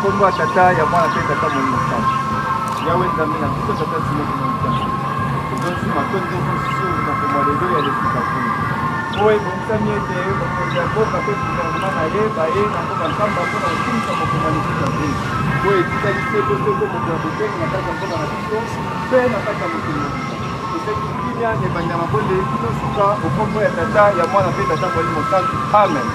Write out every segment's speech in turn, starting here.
komba tata ya mwana pe tata mwana mutatu yawe nzambe na tuko tata simo kuna mutatu kuzosi matondo kusu na kumwalelo ya lefika kuni oe bonsami ete bokonza boka pe kuzangana ye baye na koka nkamba kuna utumisa mokumanisika kuni oe tikalise bosoko mokumanisika na kaka koka na tuko pe na kaka mokumanisika kusekikimia ne banyama bole kusuka ukombo ya tata ya mwana pe tata mwana mutatu. Amen.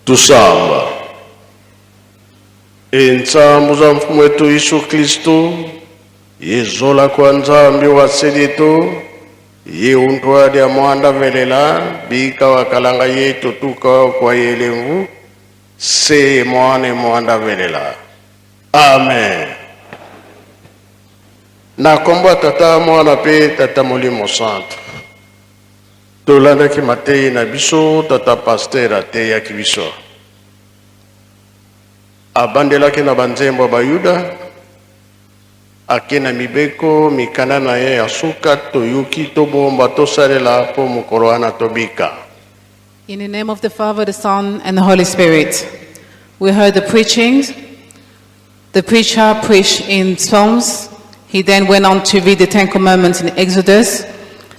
Tusamba. Entsambu za mfumu wetu Yesu Kristo, yezola kwa nzambi wa sedeto, yeundwa ya mwanda velela, bika wakalanga yetu tuka kwa yelemvu, se mwane mwanda velela. Amen. Na kombo tata mwana pe tata molimo santo. Tolanda ki matei na biso tata pasteur te ya ki biso. Abandela ki na banzembo bayuda. Akena mibeko mikana na ye asuka toyuki tobomba tosalela po mukoroana tobika. In the name of the Father, the Son, and the Holy Spirit. We heard the preaching. The preacher preached in Psalms. He then went on to read the Ten Commandments in Exodus.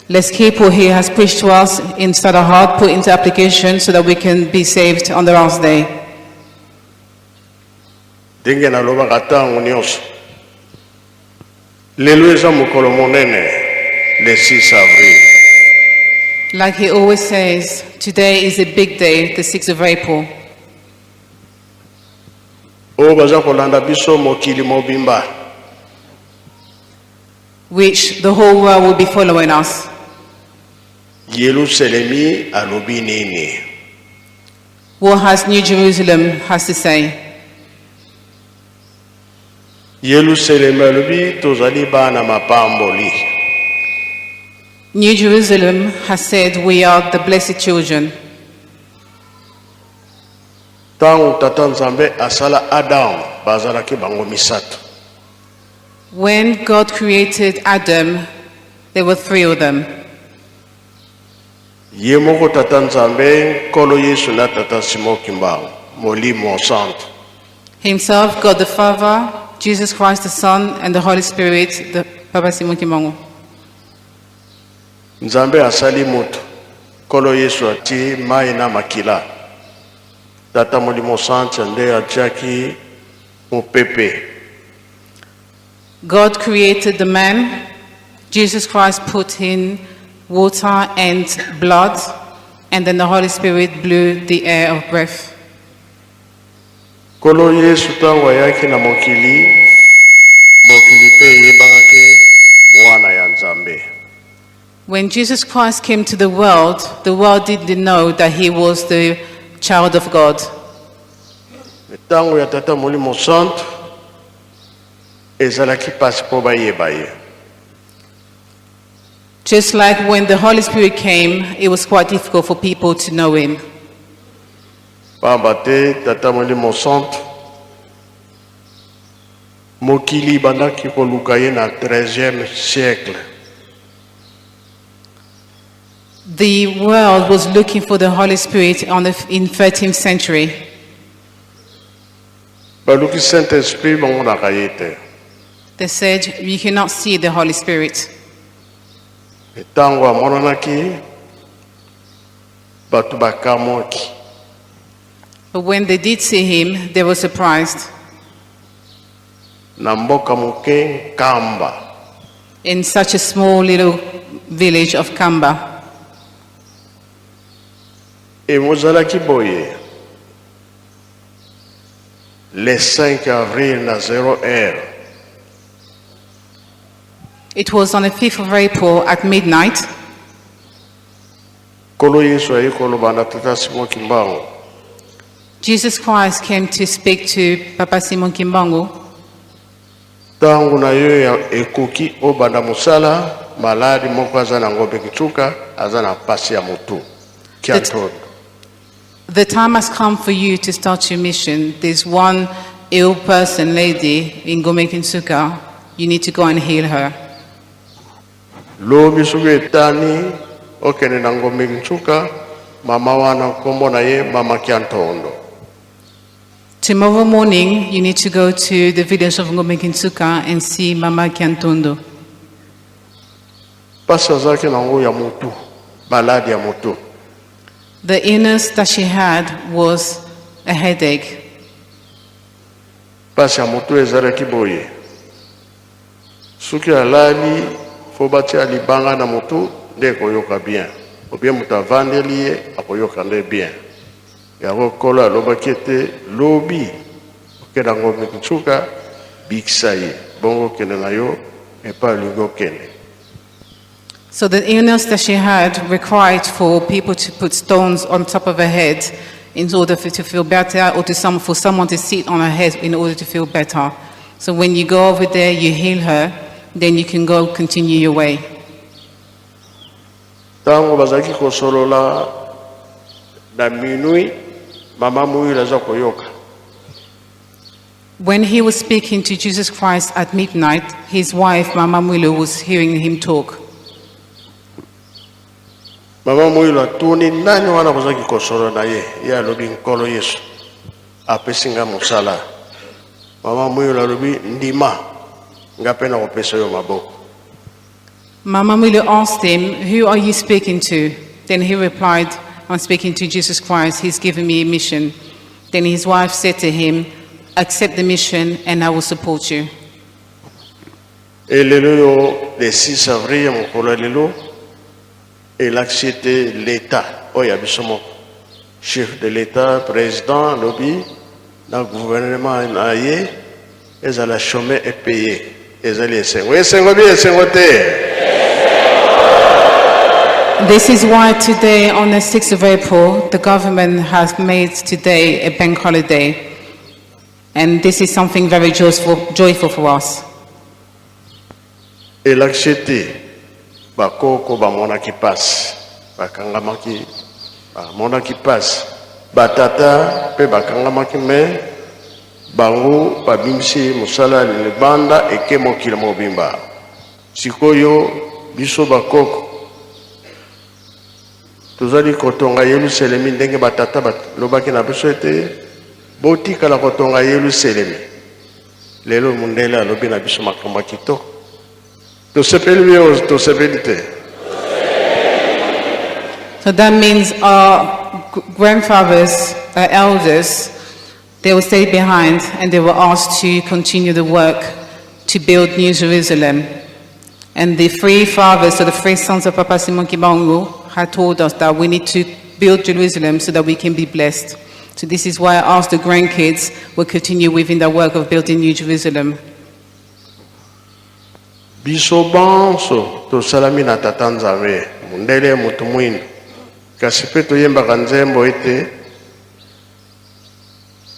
Let's keep what he has preached to us inside our heart, put into application so that we can be saved on the last day. Dinge na loba katangu nyonso. Lelo eza mokolo monene, le 6 Avril. Like he always says, today is a big day, the 6th of April. O baza kolanda biso mokili mobimba. Which the whole world will be following us. Yerusalemi alobi nini. What has New Jerusalem has to say? Yerusalemi alobi tozali bana mapamboli. New Jerusalem has said we are the blessed children. Tangu tata nzambe asala Adam bazalaki bango misato. When God created Adam, there were 3 of them. Ye moko tata nzambe kolo Yesu na tata Simo Kimbangu molimo santo. Himself, God the Father, Jesus Christ the Son, and the Holy Spirit, the Papa Simon Kimbangu. Nzambe asali mutu kolo Yesu ati mai na makila. Tata molimo santo nde atiaki mupepe. God created the man. Jesus Christ put in water and blood, and then the Holy Spirit blew the air of breath. Kolo Yesu tango ayaki na mokili pe yebake mwana ya Nzambe. When Jesus Christ came to the world didn't know that he was the child of God. Tango ya tata molimo santo ezalaki pasi po bayeba ye. Just like when the Holy Spirit came, it was quite difficult for people to know him. Pamba te tata molimo santo mokili bandaki koluka ye na 13e siècle. The world was looking for the Holy Spirit in 13th century. Baluki Saint-Esprit bangonaka ye te. They said, you cannot see the Holy Spirit. Tango amonanaki batu bakamoki. But when they did see him, they were surprised. Na mboka muke Kamba. In such a small little village of Kamba. E mozalaki boye. Le 5 avril na 0h. It was on the 5th of April at midnight. Kolo Yesu ayi koloba na tata Simo Kimbangu. Jesus Christ came to speak to Papa Simon Kimbangu. Tangu na yo ya ekoki obanda musala maladi moko aza na ngombe kichuka aza na pasi ya mutu. The time has come for you to start your mission. There's one ill person, lady, in Gome Kinsuka. You need to go and heal her. Lobi suge tani okene na ngombe kichuka mama wana kombo na ye mama Kiantondo. Tomorrow morning, you need to go to the village of Ngome Kinsuka and see Mama Kiantondo. Pasa zake na ngo ya mutu, maladi ya mutu. The illness that she had was a headache. Pasi ya mutu ezara kiboye. Suki alali fobati alibanga na mutu nde koyoka bien. Obie mutavandeli ye akoyoka nde bien. Yako kola loba kete lobi okeda ngombe kichuka biksaye bongo kene na yo epa lingo kene. So the illness that she had required for people to put stones on top of her head in order to feel better, or for someone to sit on her head in order to feel better. So when you go over there, you heal her, then you can go continue your way. Tango bazaki kosolola na minuit mama muyu laza koyoka. When he was speaking to Jesus Christ at midnight, his wife, Mama Mulu, was hearing him talk. Mama muyu la tuni nani wana bazaki kosolola na ye ya lobi nkolo Yesu apesinga musala. Mama muyu la lobi ndima ngapena kopesa yo maboko. Mama Mulu asked him, "Who are you speaking to?" Then he replied, "I'm speaking to Jesus Christ. He's given me a mission." Then his wife said to him, "Accept the mission and I will support you." Et le 6 avril, mon lelo, il a accepté l'État. Oh, il y a besoin chef de l'État, président, lobby, dans le gouvernement, ils ont la chômé et payé. Ils ont les 5. Oui, 5 bien, 5 This is why today, on the 6th of April, the government has made today a bank holiday. And this is something very joyful for us. Il a accepté. Bakoko ba mona ki passe. Bakangamaki ba mona ki passe. Batata pe bakangamaki me bango babimsi musala le banda eke mokila mobimba. Sikoyo biso bakoko. Tuzali kotonga Yerusalemi ndenge batata lobaki na biso ete boti kala kotonga Yerusalemi. Lelo mundela alobi na biso makambo kitoko. To sepelite. So that means our grandfathers, our elders, they will stay behind and they were asked to continue the work to build New Jerusalem. And the three fathers, so the three sons of Papa Simon Kimbangu, had told us that we need to build Jerusalem so that we can be blessed. So this is why I asked the grandkids will continue within the work of building New Jerusalem. Biso banso to salami na tatanzame mundele mutumwini kasipe to yemba kanzembo ete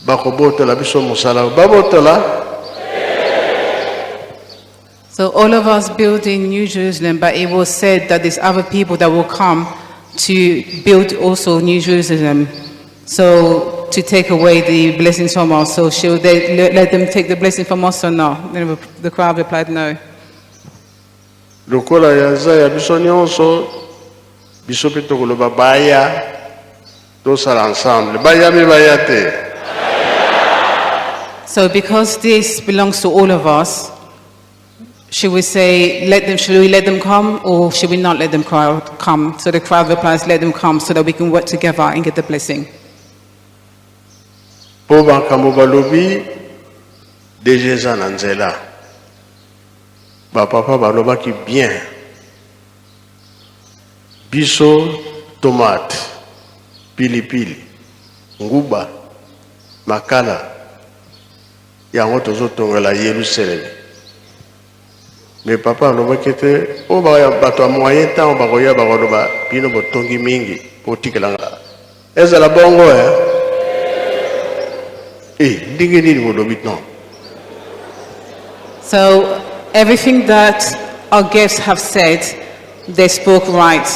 bakobotola biso musala babotola. So all of us building New Jerusalem, but it was said that there's other people that will come to build also New Jerusalem. So to take away the blessings from us. So should they let them take the blessing from us or no? Then the crowd replied no. Lukola yaza ya biso nyonso biso pito kuloba baya to sala ensemble baya mi bayate. So because this belongs to all of us, should we say should we let them come or should we not let them come? So the crowd replies, let them come so that we can work together and get the blessing. Po bankambo balobi deja na nzela. Ba papa baloba ki bien. Biso tomate, pilipili, nguba, makala. Yango tozo tongola Yerusalem. Mais papa aloba kete o ba bato moyen temps ba koya ba koloba bino botongi mingi potikelanga. Ezala bongo ndingi nini bolobi non. So everything that our guests have said, they spoke right.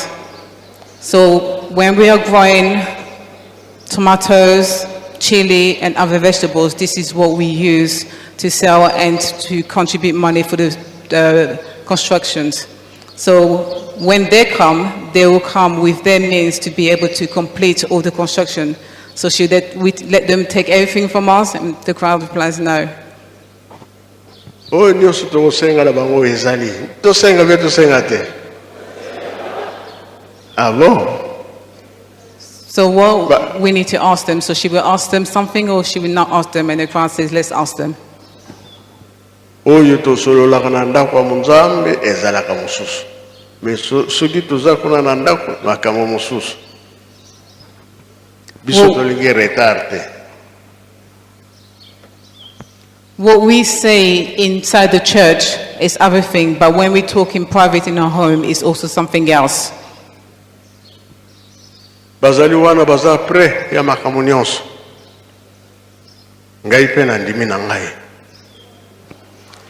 So when we are growing tomatoes, chili and other vegetables, this is what we use to sell and to contribute money for the constructions. So when they will come with their means to be able to complete all the construction. So should we let them take everything from us? And the crowd replies no. Oh, nyoso to senga la bango ezali. To senga veto senga te. Ah bon? So what we need to ask them. So should we ask them something or should we not ask them? And the crowd says, let's ask them. Oh, you to solo la kananda kwa munzambe ezala kamususu. Me soki toza kuna nanda kwa makamo mususu. Biso to linge retarte. What we say inside the church is everything, but when we talk in private in our home, it's also something else. Bazali wana baza pre ya makamo nyonso. Ngai pe na ndimi na ngai.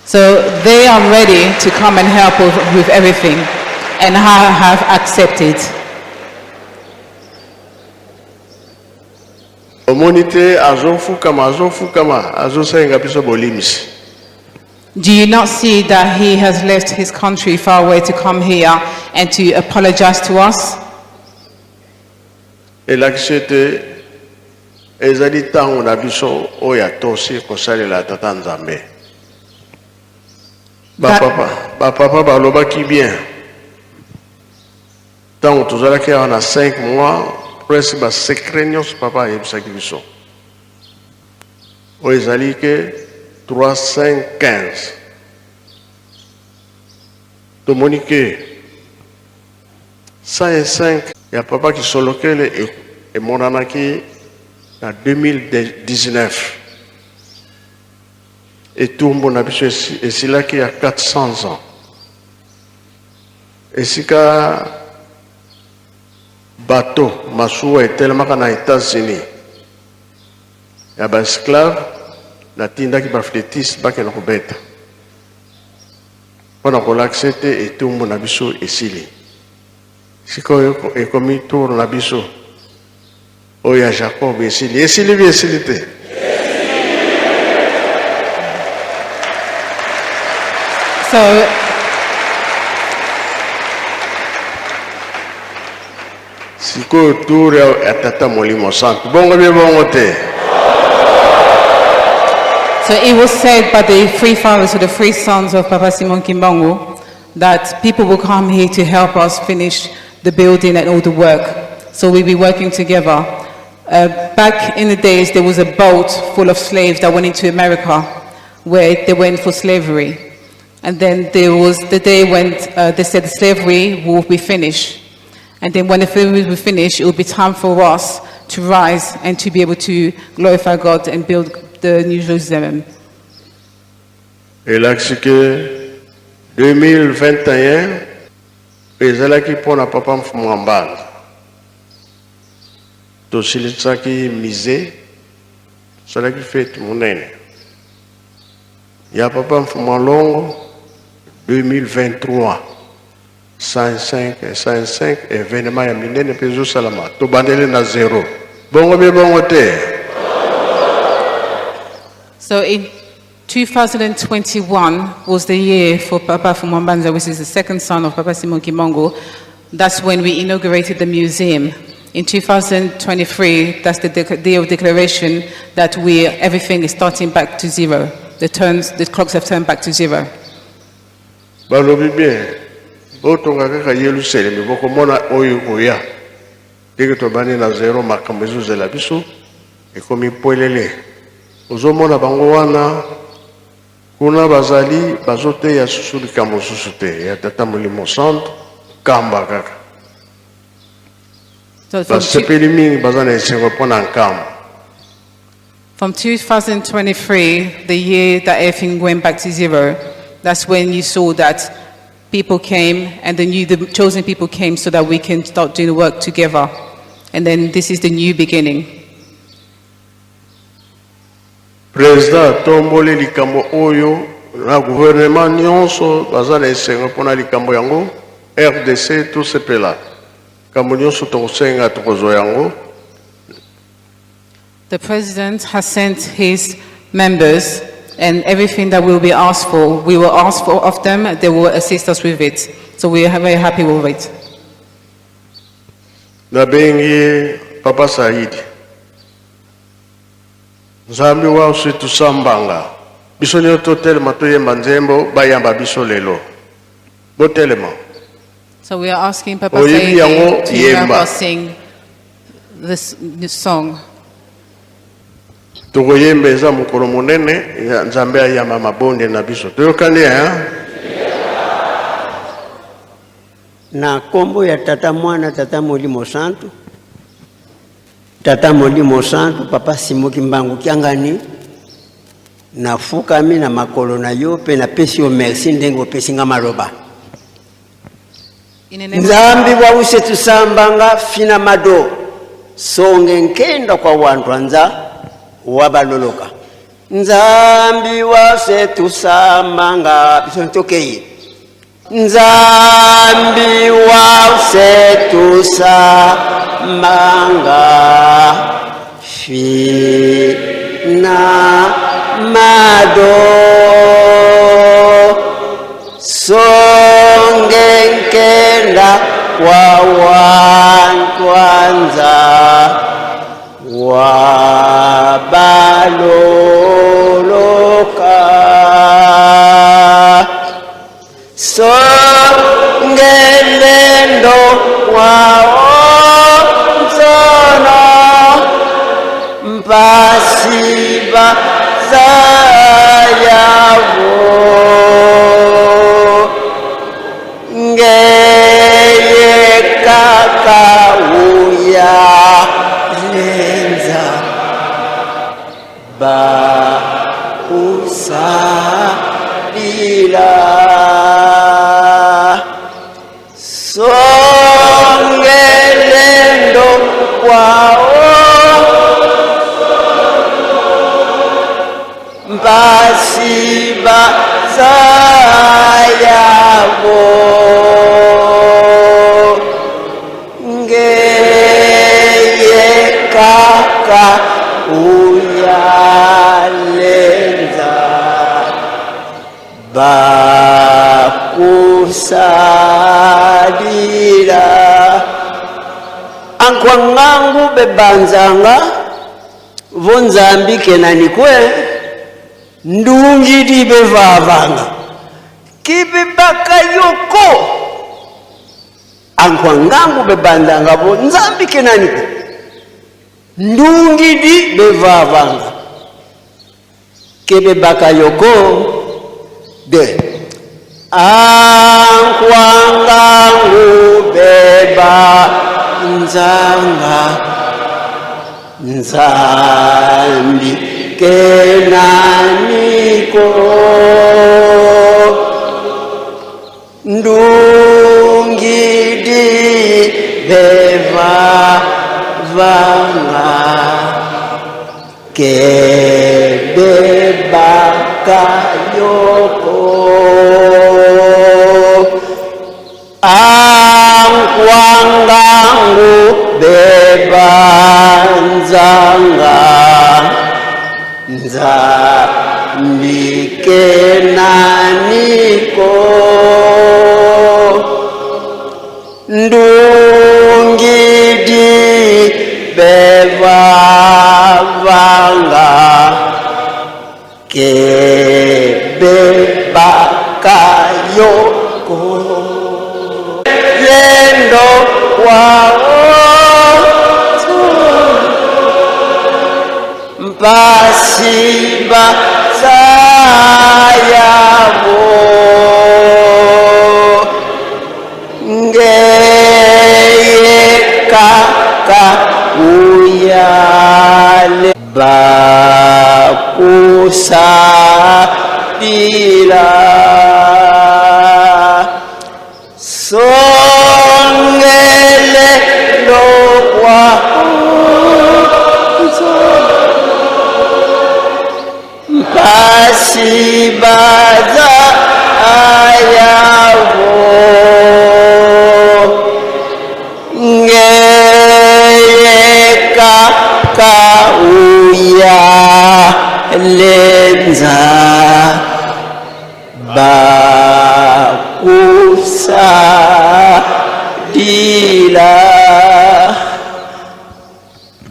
So they are ready to come and help with everything and have accepted. Omonite azofukama azosenga biso bolimisi. Do you not see that he has left his country far away to come here and to apologize to us? Elakishete ezali tango na biso oya tosi kosalela tata Nzambe. Ba papa balobaki bien. Tango tozalaki na 5 mois, presque ba secret nyonso papa yebisaki biso. Oyo ezali ke 315. Domonique 105 ya papa qui solokele et monanaki en 2019. Et tout le monde a biso et c'est là qu'il y a 400 ans. Et si ka bateau Masolo est tellement qu'en États-Unis. Il y a des esclaves, la tinda qui va flétiste, pas qu'elle rebête. Pendant qu'on l'accepte et tout le monde a biso et sili. Si qu'on est comme tour na biso. Oh ya Jacob et sili. Et sili bien silité. So si qu'on tour ya tata molimo santo. Bongo bien bongo te. So it was said by the 3 fathers or the 3 sons of Papa Simon Kimbangu that people will come here to help us finish the building and all the work. So we'll be working together. Back in the days, there was a boat full of slaves that went into America where they went for slavery. And then there was the day when they said the slavery will be finished. And then when the slavery will be finished, it will be time for us to rise and to be able to glorify God and build the New Jerusalem. Et là, c'est que 2021, les là qui prennent à papa m'fumambal. To silitsa qui misé, c'est là qui fait mon nene. Il y a papa m'fumalongo 2023. 105 événements ya minene peso salama. To bandele na 0. Bongo bien bongo te. So in 2021 was the year for Papa Fumambanza, which is the second son of Papa Simon Kimbangu. That's when we inaugurated the museum. In 2023, that's the day of declaration that everything is starting back to zero. The clocks have turned back to zero. Balobi bien. Botonga kaka Yerusalem boko mona oyo oya. Dès que to bani na 0 makambezo zela biso e komi poelele. Ozomona bango wana kuna bazali bazote ya susu likambo susu te ya tata molimo santo kamba kaka. Basepeli mingi bazana esengo pona nkamba. From 2023, the year that everything went back to zero, that's when you saw that people came and the chosen people came so that we can start doing the work together. And then this is the new beginning. Président tombole likambo oyo na gouvernement nyonso bazana esengo pona likambo yango RDC tout sepela. Kambo nyonso tokosenga tokozo yango. The president has sent his members and everything that will be asked for, we will ask for of them, they will assist us with it. So we are very happy with it. Na bengi Papa Saidi. Nzambi wa usitu sambanga. Biso nyoto telema toyemba nzembo bayamba biso lelo. Bo telema. So we are asking Papa Saidi to help us sing this song. Tukoyembe za mukolo munene Nzambe ayamba mabonde na biso. Toyokane na kombo ya tata mwana tata molimo santo. Tata molimo santo Papa Simon Kimbangu kiangani nafukami na makolo na yo pe na pesi o merci ndengo pesi nga maloba. Nzambi wa usetu sambanga fina mado songe nkenda kwa wantu anza wabaloloka Nzambi wase tusamanga bisontoke. Nzambi wase tusamanga fina mado songenkenda kwanza wabaloloka songelendo waonzono mpasiba zayavo ngeye kakauya lenza ba usalila songelendo kwao mbasiba zayavo ngeye kaka uyalenza bakusalira ankwangangu bebanzanga vonzambi kenanikwe ndungidi bevavanga kibibakayoko ankwangangu bebanzanga vonzambi kenanikwe ndungidi bevavanga kibibakayoko de ankwangangu beba nzanga nzambi kenaniko ndungidi beva vanga kebeba kayoko ankwangangu beba nzanga nzambi kenaniko ndungidi beva vanga kebeba kayoko lendo wao mpasiba zayavo ngeye kaka uyale bakusalira songele lokwa mpasibaza ayavo ngeye kaka uyalenza bakusalira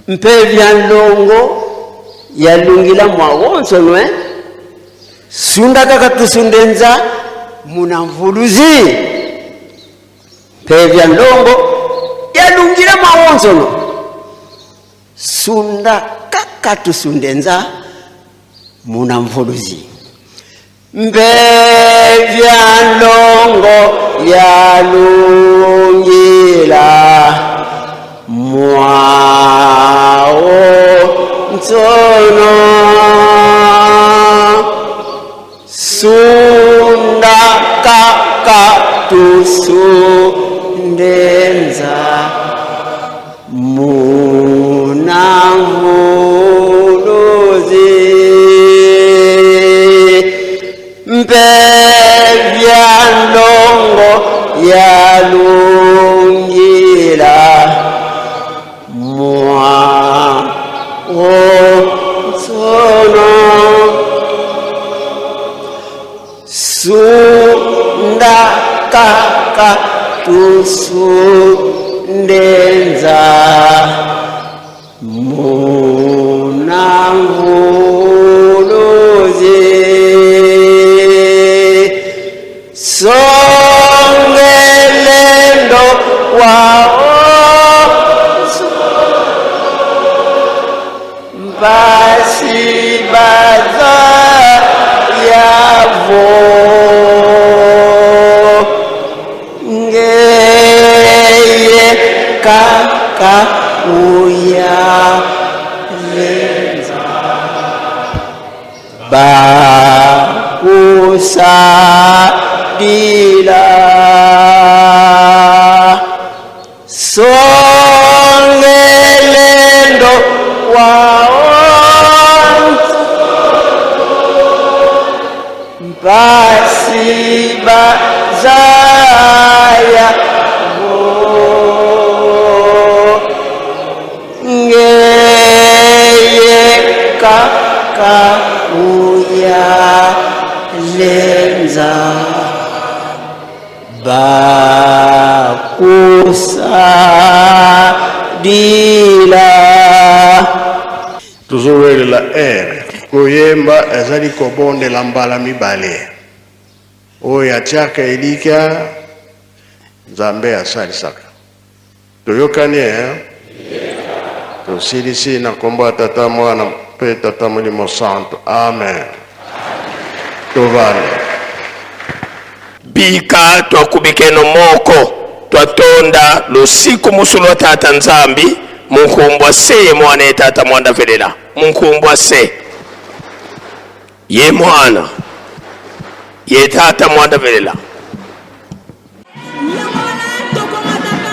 mpevya ndongo yalungila mwawonsonwe sundaka katusundenza muna mvuluzi mpevya ndongo yalungila mwawonsonwe sundaka katusundenza muna mvuluzi mpevya ndongo yalungila mwao nsono sundaka katusundenza muna mvuluzi sundenza munanguluzi songelendo wao basibaza yavo ngeye kaka uya lenza bakusadila songelendo wao basibazaya ngeye kaka uya lenza bakusadila. Tuzowelela koyemba ezali kobondela mbala mibale oyo atiaka elika Nzambe asalisaka. Toyokani tosilisi na kombo ya Tata Mwana mpe Tata Molimo Santo. Amen. Tovani bika twakubikeno moko twatonda lusiku musulu Tata Nzambi munkumbwa se ye mwana ye Tata Mwanda velela munkumbwa se ye mwana ye Tata Mwanda velela. Ya mwana tokomataka